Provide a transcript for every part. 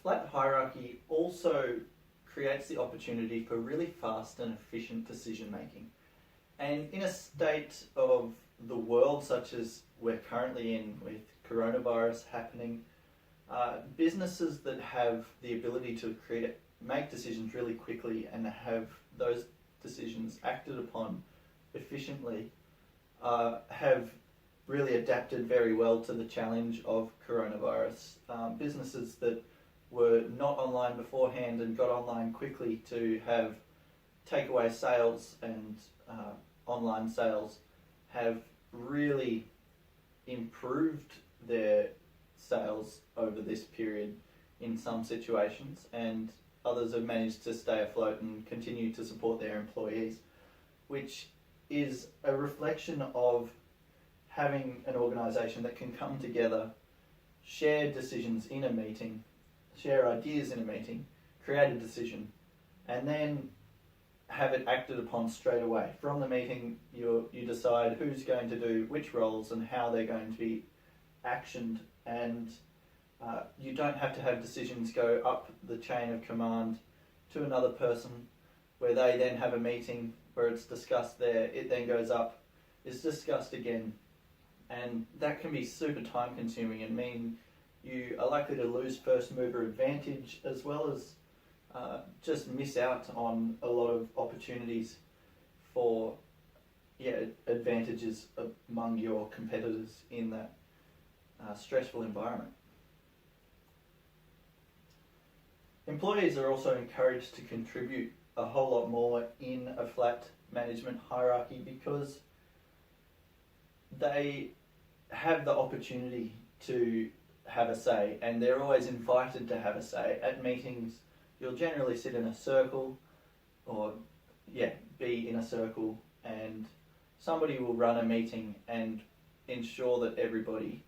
flat hierarchy also creates the opportunity for really fast and efficient decision making. And in a state of the world such as we're currently in, with coronavirus happening, businesses that have the ability to make decisions really quickly and have those decisions acted upon efficiently have really adapted very well to the challenge of coronavirus. Businesses that were not online beforehand and got online quickly to have takeaway sales and online sales have really improved their sales over this period in some situations, and others have managed to stay afloat and continue to support their employees, which is a reflection of having an organisation that can come together, share decisions in a meeting, share ideas in a meeting, create a decision, and then have it acted upon straight away. From the meeting, you decide who's going to do which roles and how they're going to be actioned, and you don't have to have decisions go up the chain of command to another person where they then have a meeting where it's discussed there, it then goes up, it's discussed again, and that can be super time consuming and mean you are likely to lose first mover advantage, as well as just miss out on a lot of opportunities for advantages among your competitors in that stressful environment. Employees are also encouraged to contribute a whole lot more in a flat management hierarchy because they have the opportunity to have a say, and they're always invited to have a say. At meetings, you'll generally sit in a circle or be in a circle, and somebody will run a meeting and ensure that everybody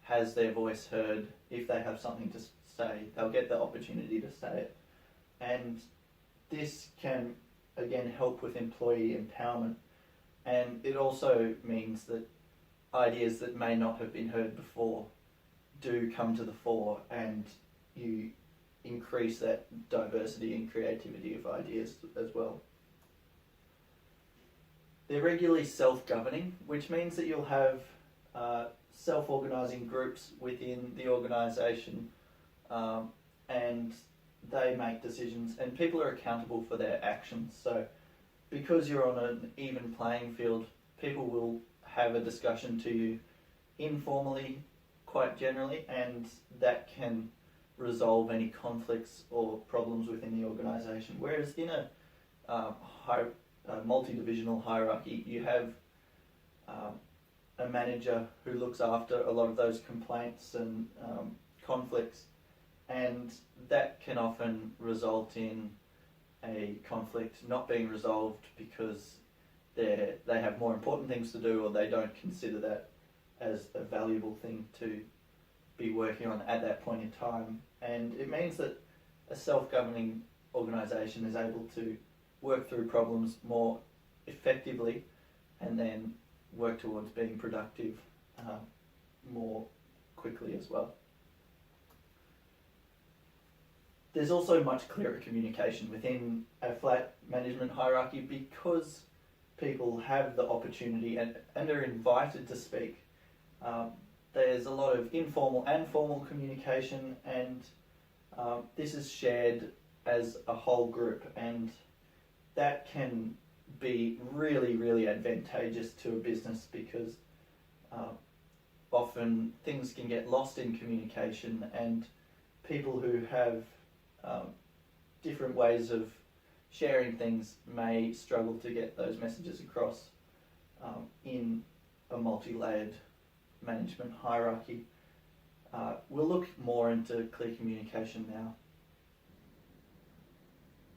has their voice heard. If they have something to say, they'll get the opportunity to say it. And this can, again, help with employee empowerment. And it also means that ideas that may not have been heard before do come to the fore, and you increase that diversity and creativity of ideas as well. They're regularly self-governing, which means that you'll have self-organising groups within the organisation, and they make decisions and people are accountable for their actions. So because you're on an even playing field, people will have a discussion to you informally, quite generally, and that can resolve any conflicts or problems within the organisation. Whereas in a multi-divisional hierarchy, you have a manager who looks after a lot of those complaints and conflicts, and that can often result in a conflict not being resolved because they have more important things to do, or they don't consider that as a valuable thing to be working on at that point in time. And it means that a self-governing organisation is able to work through problems more effectively and then work towards being productive more quickly as well. There's also much clearer communication within a flat management hierarchy because people have the opportunity and are invited to speak. There's a lot of informal and formal communication, and this is shared as a whole group, and that can be really, really advantageous to a business because often things can get lost in communication, and people who have different ways of sharing things may struggle to get those messages across in a multi-layered management hierarchy. We'll look more into clear communication now.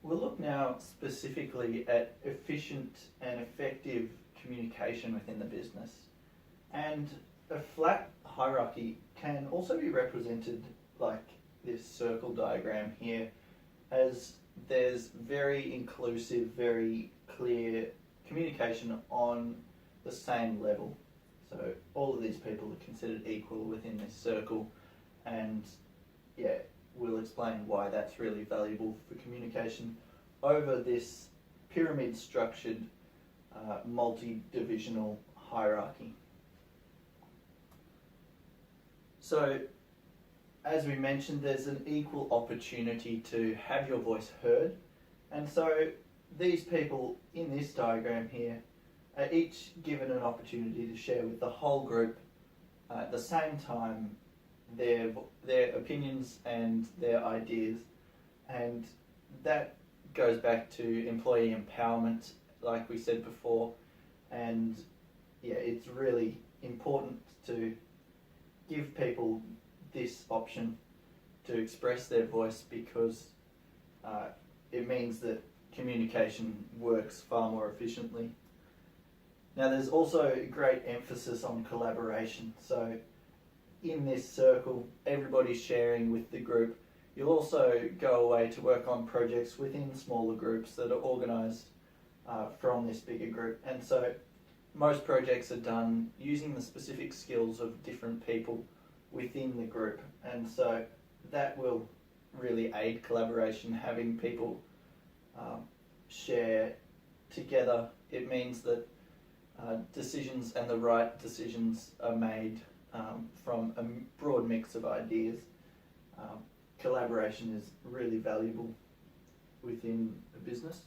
We'll look now specifically at efficient and effective communication within the business. And a flat hierarchy can also be represented like this circle diagram here, as there's very inclusive, very clear communication on the same level. So all of these people are considered equal within this circle, and will will explain why that's really valuable for communication over this pyramid structured multi-divisional hierarchy. So, as we mentioned, there's an equal opportunity to have your voice heard, and so these people in this diagram here are each given an opportunity to share with the whole group at the same time their opinions and their ideas, and that goes back to employee empowerment, like we said before, and yeah, it's really important to give people this option to express their voice because it means that communication works far more efficiently. Now, there's also great emphasis on collaboration. So in this circle, everybody's sharing with the group. You'll also go away to work on projects within smaller groups that are organised from this bigger group. And so most projects are done using the specific skills of different people within the group. And so that will really aid collaboration, having people share together. It means that decisions and the right decisions are made from a broad mix of ideas. Collaboration is really valuable within a business.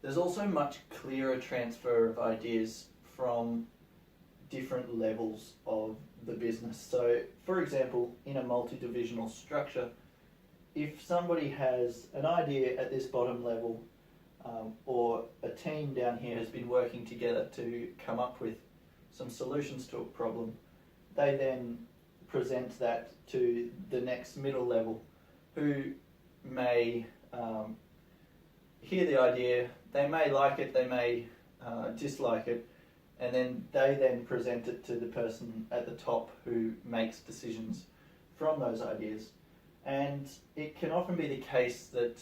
There's also much clearer transfer of ideas from different levels of the business. So, for example, in a multi-divisional structure, if somebody has an idea at this bottom level, or a team down here has been working together to come up with some solutions to a problem, they then present that to the next middle level, who may hear the idea, they may like it, they may dislike it, and then they then present it to the person at the top who makes decisions from those ideas. And it can often be the case that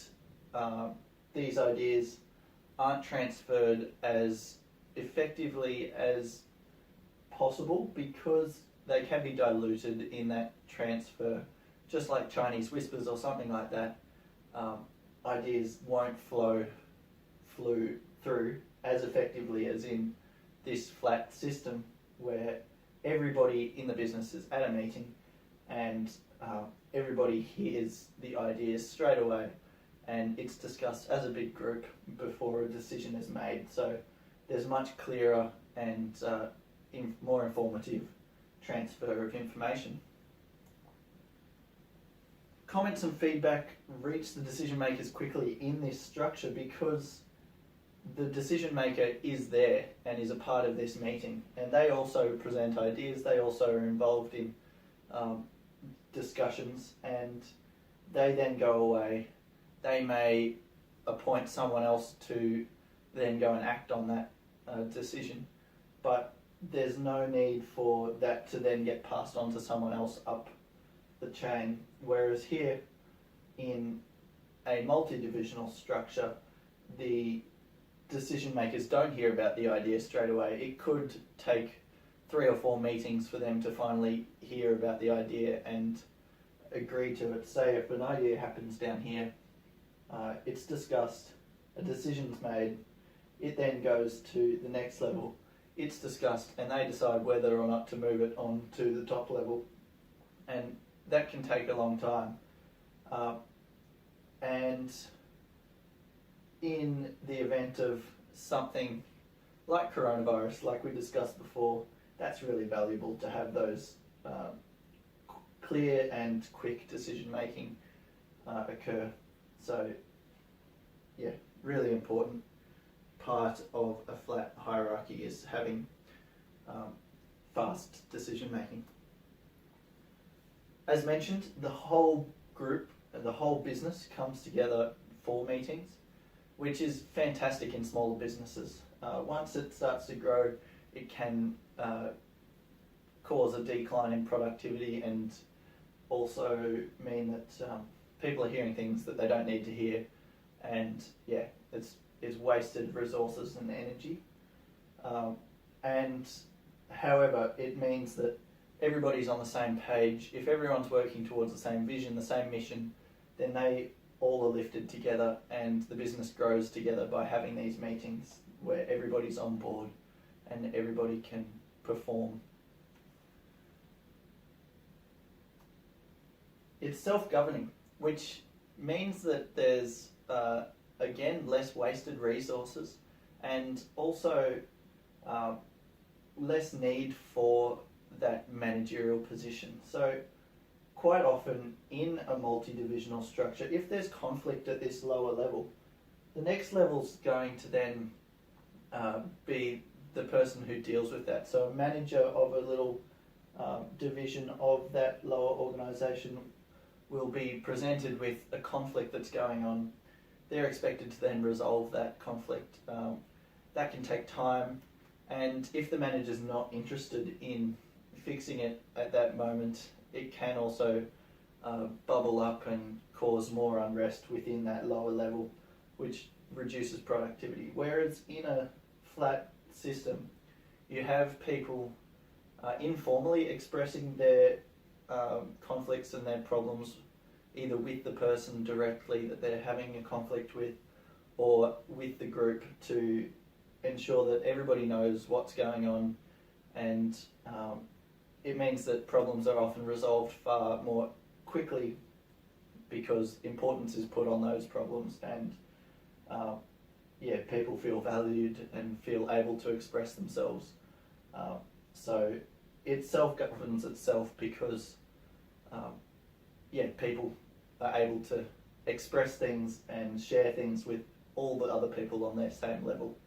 these ideas aren't transferred as effectively as possible because they can be diluted in that transfer, just like Chinese whispers or something like that. Ideas won't flow through as effectively as in this flat system where everybody in the business is at a meeting and everybody hears the ideas straight away and it's discussed as a big group before a decision is made. So there's much clearer and more informative transfer of information. Comments and feedback reach the decision makers quickly in this structure because the decision maker is there and is a part of this meeting, and they also present ideas, they also are involved in discussions, and they then go away. They may appoint someone else to then go and act on that decision, but there's no need for that to then get passed on to someone else up the chain, whereas here in a multi-divisional structure, the decision makers don't hear about the idea straight away. It could take 3 or 4 meetings for them to finally hear about the idea and agree to it. Say if an idea happens down here, it's discussed, a decision's made, it then goes to the next level, it's discussed, and they decide whether or not to move it on to the top level. And that can take a long time. And in the event of something like coronavirus, like we discussed before, that's really valuable to have those clear and quick decision making occur. So yeah, really important part of a flat hierarchy is having fast decision making. As mentioned, the whole group and the whole business comes together for meetings, which is fantastic in smaller businesses. Once it starts to grow, it can cause a decline in productivity and also mean that people are hearing things that they don't need to hear, and yeah, it's wasted resources and energy. And however, it means that everybody's on the same page, if everyone's working towards the same vision, the same mission, then they all are lifted together and the business grows together by having these meetings where everybody's on board and everybody can perform. It's self-governing, which means that there's, again, less wasted resources and also less need for that managerial position. So quite often in a multi-divisional structure, if there's conflict at this lower level, the next level's going to then be the person who deals with that. So a manager of a little division of that lower organisation will be presented with a conflict that's going on. They're expected to then resolve that conflict. That can take time, and if the manager's not interested in fixing it at that moment, it can also bubble up and cause more unrest within that lower level, which reduces productivity. Whereas in a flat system, you have people informally expressing their conflicts and their problems either with the person directly that they're having a conflict with or with the group to ensure that everybody knows what's going on, and it means that problems are often resolved far more quickly because importance is put on those problems, and people feel valued and feel able to express themselves. So it self-governs itself because people are able to express things and share things with all the other people on their same level.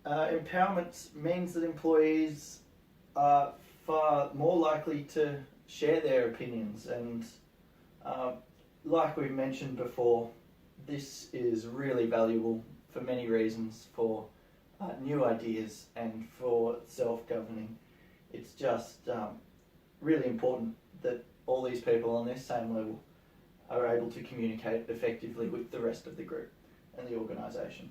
Empowerment means that employees are far more likely to share their opinions, and like we've mentioned before, this is really valuable for many reasons, for new ideas and for self-governing. It's just really important that all these people on this same level are able to communicate effectively with the rest of the group and the organisation.